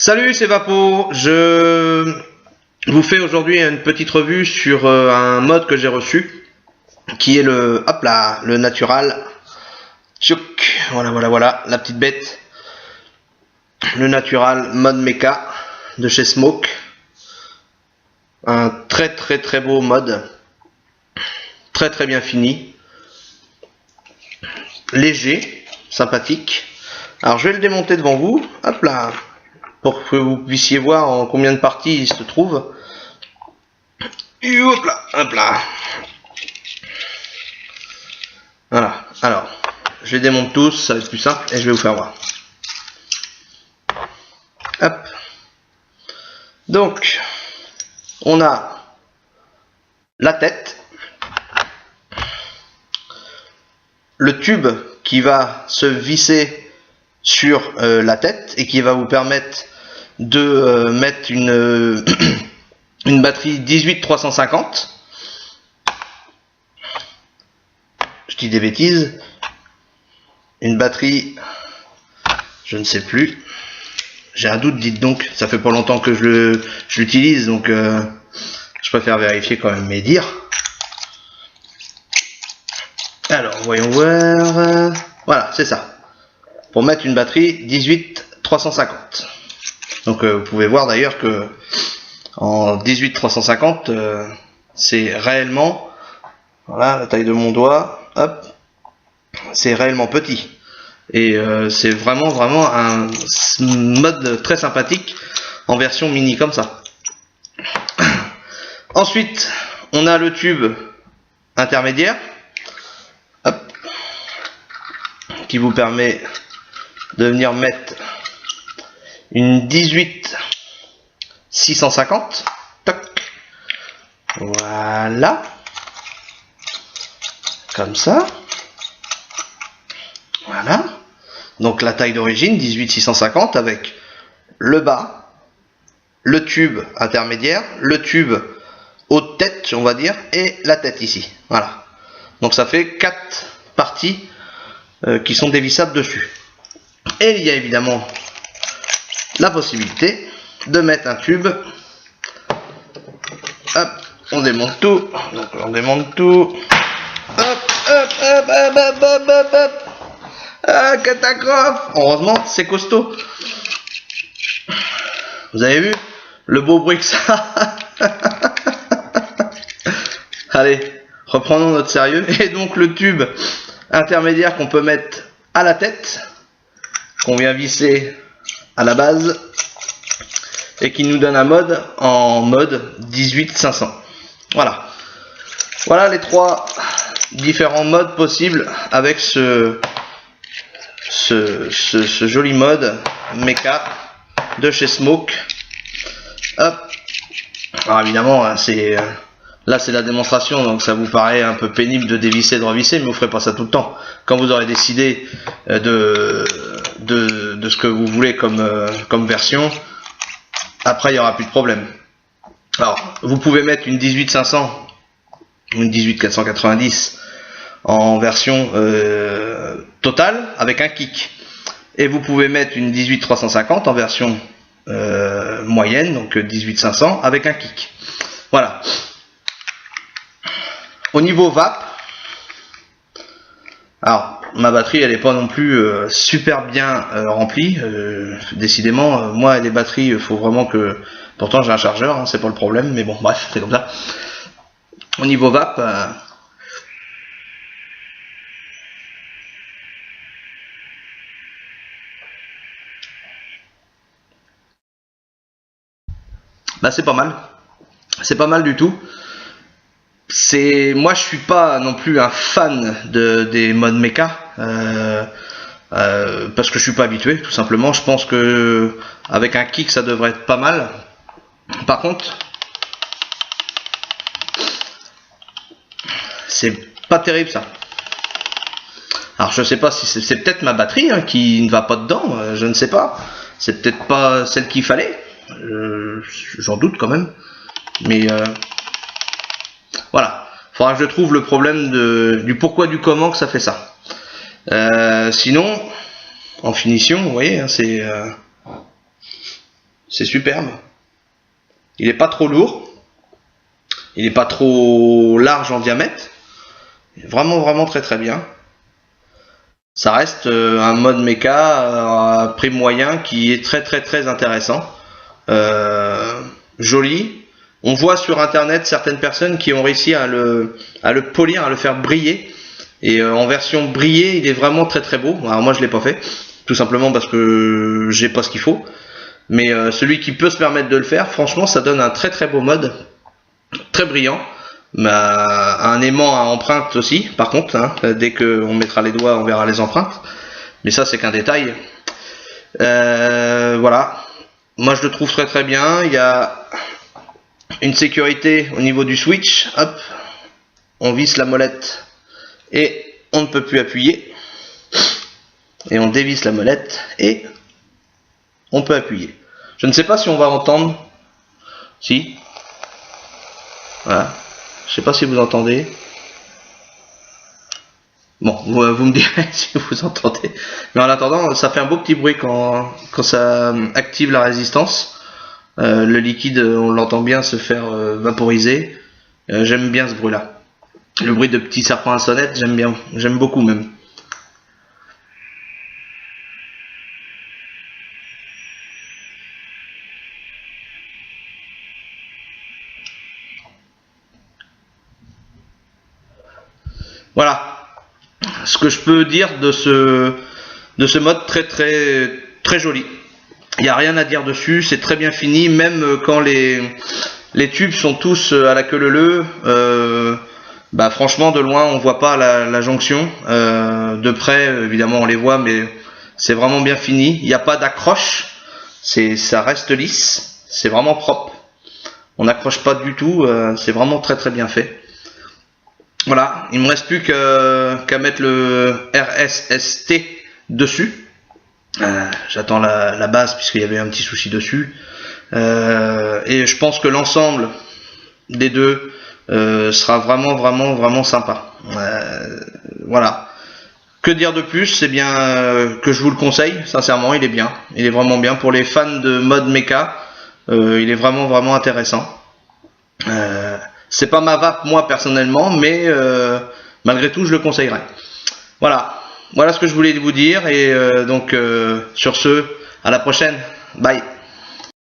Salut, c'est Vapo. Je vous fais aujourd'hui une petite revue sur un mode que j'ai reçu, qui est le, hop là, le Natural. Tchouk, voilà, la petite bête. Le Natural mode mecha de chez Smoke. Un très beau mode, très bien fini, léger, sympathique. Alors je vais le démonter devant vous, hop là, pour que vous puissiez voir en combien de parties il se trouve. Et hop là. Voilà, alors, je les démonte tous, ça va être plus simple, et je vais vous faire voir. Hop. Donc, on a la tête, le tube qui va se visser sur la tête et qui va vous permettre de mettre une, une batterie 18350. Je dis des bêtises. Une batterie, je ne sais plus. J'ai un doute, dites donc. Ça fait pas longtemps que je l'utilise, donc je préfère vérifier quand même mes dires. Alors, voyons voir. Voilà, c'est ça. Pour mettre une batterie 18350. Donc vous pouvez voir d'ailleurs que en 18350 c'est réellement, voilà la taille de mon doigt, hop, c'est réellement petit. Et c'est vraiment un mode très sympathique en version mini comme ça. Ensuite, on a le tube intermédiaire, hop, qui vous permet de venir mettre une 18650. Toc. Voilà. Comme ça. Voilà. Donc la taille d'origine 18650 avec le bas, le tube intermédiaire, le tube haute tête, on va dire, et la tête ici. Voilà. Donc ça fait 4 parties qui sont dévissables dessus. Et il y a évidemment la possibilité de mettre un tube. Hop, on démonte tout. Donc on démonte tout. Hop. Ah, catastrophe. Heureusement, c'est costaud. Vous avez vu le beau bruit que ça. Allez, reprenons notre sérieux. Et donc le tube intermédiaire qu'on peut mettre à la tête, qu'on vient visser à la base, et qui nous donne un mode en mode 18500. Voilà. Voilà les 3 différents modes possibles avec ce joli mode mecha de chez Smoke. Hop. Alors évidemment, c'est là c'est la démonstration, donc ça vous paraît un peu pénible de dévisser, de revisser, mais vous ferez pas ça tout le temps. Quand vous aurez décidé de ce que vous voulez comme version, après il n'y aura plus de problème. Alors vous pouvez mettre une 18500 ou une 18490 en version totale avec un kick, et vous pouvez mettre une 18350 en version moyenne, donc 18500 avec un kick. Voilà. Au niveau VAP, alors ma batterie elle est pas non plus super bien remplie, décidément moi les batteries il faut vraiment que, pourtant j'ai un chargeur, hein, c'est pas le problème, mais bon bref, c'est comme ça. Au niveau VAP, bah c'est pas mal du tout. Moi je suis pas non plus un fan des modes mecha, parce que je suis pas habitué, tout simplement. Je pense que avec un kick ça devrait être pas mal. Par contre, c'est pas terrible ça. Alors je sais pas si c'est peut-être ma batterie hein, qui ne va pas dedans, je ne sais pas. C'est peut-être pas celle qu'il fallait. J'en doute quand même. Mais voilà. Faudra que je trouve le problème du pourquoi du comment que ça fait ça. Sinon, en finition, vous voyez, hein, c'est c'est superbe. Il n'est pas trop lourd. Il n'est pas trop large en diamètre. Vraiment, vraiment très très bien. Ça reste un mode mecha à prix moyen qui est très très très intéressant. Joli. On voit sur internet certaines personnes qui ont réussi à le polir, à le faire briller. Et en version brillée, il est vraiment très très beau. Alors moi je l'ai pas fait, tout simplement parce que j'ai pas ce qu'il faut. Mais celui qui peut se permettre de le faire, franchement ça donne un très très beau mode. Très brillant. Un aimant à empreinte aussi, par contre, hein, dès qu'on mettra les doigts, on verra les empreintes. Mais ça, c'est qu'un détail. Voilà. Moi, je le trouve très très bien. Il y a une sécurité au niveau du switch. Hop. On visse la molette et on ne peut plus appuyer. Et on dévisse la molette et on peut appuyer. Je ne sais pas si on va entendre. Si. Voilà. Je sais pas si vous entendez. Bon, vous me direz si vous entendez. Mais en attendant, ça fait un beau petit bruit quand ça active la résistance. Le liquide, on l'entend bien se faire vaporiser. J'aime bien ce bruit-là. Le bruit de petits serpents à sonnette, j'aime bien. J'aime beaucoup même. Voilà ce que je peux dire de ce mode très très très joli. Il n'y a rien à dire dessus, c'est très bien fini, même quand les tubes sont tous à la queue leu. Bah franchement de loin on voit pas la jonction, de près évidemment on les voit, mais c'est vraiment bien fini. Il n'y a pas d'accroche, ça reste lisse, c'est vraiment propre. On n'accroche pas du tout, c'est vraiment très très bien fait. Voilà, il me reste plus qu'à mettre le RSST dessus. J'attends la base puisqu'il y avait un petit souci dessus. Et je pense que l'ensemble des deux sera vraiment vraiment vraiment sympa. Voilà. Que dire de plus? C'est bien que je vous le conseille, sincèrement, il est bien. Il est vraiment bien. Pour les fans de mode mecha, il est vraiment vraiment intéressant. C'est pas ma vape moi personnellement, mais malgré tout je le conseillerais. Voilà, voilà ce que je voulais vous dire, et donc sur ce, à la prochaine, bye.